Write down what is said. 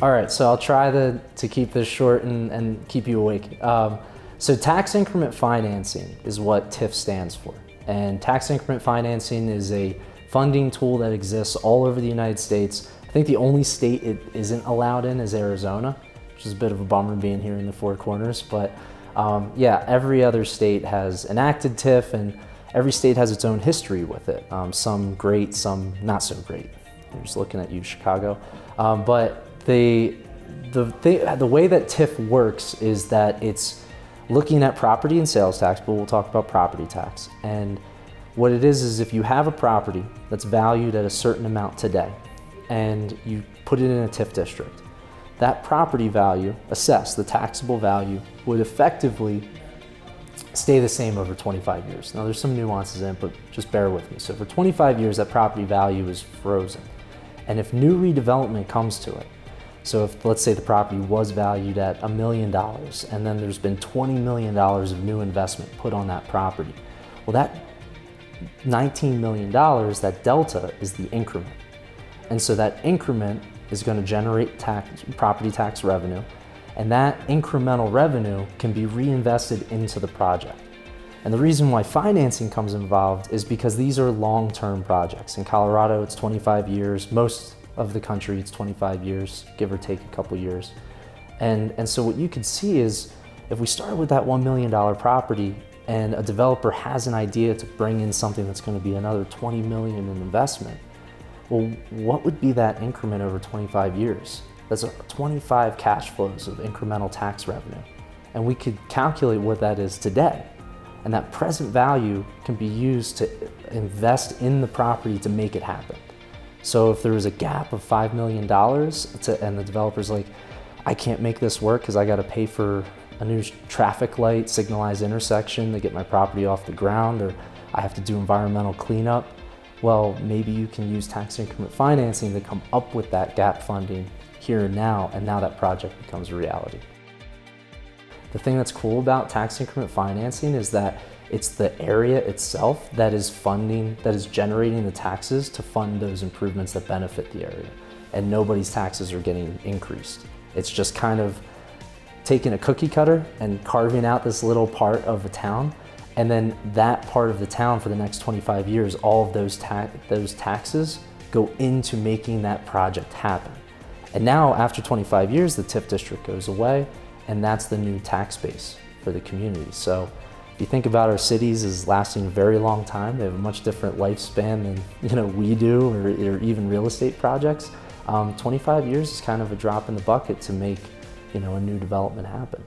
All right, so I'll try to keep this short and keep you awake. So tax increment financing is what TIF stands for. And tax increment financing is a funding tool that exists all over the United States. I think the only state it isn't allowed in is Arizona, which is a bit of a bummer being here in the Four Corners. But yeah, every other state has enacted TIF, and every state has its own history with it. Some great, some not so great. I'm just looking at you, Chicago. But the way that TIF works is that it's looking at property and sales tax, but we'll talk about property tax. And what it is if you have a property that's valued at a certain amount today and you put it in a TIF district, that property value, assessed, the taxable value, would effectively stay the same over 25 years. Now there's some nuances in it, but just bear with me. So for 25 years, that property value is frozen. And if new redevelopment comes to it, so if, let's say the property was valued at $1 million and then there's been $20 million of new investment put on that property, well, that $19 million, that delta, is the increment. And so that increment is going to generate property tax revenue, and that incremental revenue can be reinvested into the project. And the reason why financing comes involved is because these are long-term projects. In Colorado, it's 25 years. Most of the country, it's 25 years, give or take a couple years. And so what you can see is, if we start with that $1 million property and a developer has an idea to bring in something that's going to be another $20 million in investment, well, what would be that increment over 25 years? That's 25 cash flows of incremental tax revenue. And we could calculate what that is today. And that present value can be used to invest in the property to make it happen. So if there was a gap of $5 million and the developer's like, I can't make this work because I got to pay for a new traffic light, signalized intersection to get my property off the ground, or I have to do environmental cleanup, well, maybe you can use tax increment financing to come up with that gap funding here and now that project becomes a reality. The thing that's cool about tax increment financing is that it's the area itself that is generating the taxes to fund those improvements that benefit the area. And nobody's taxes are getting increased. It's just kind of taking a cookie cutter and carving out this little part of a town, and then that part of the town for the next 25 years, all of those taxes go into making that project happen. And now after 25 years, the TIF district goes away, and that's the new tax base for the community. So if you think about our cities as lasting a very long time, they have a much different lifespan than we do, or even real estate projects. 25 years is kind of a drop in the bucket to make a new development happen.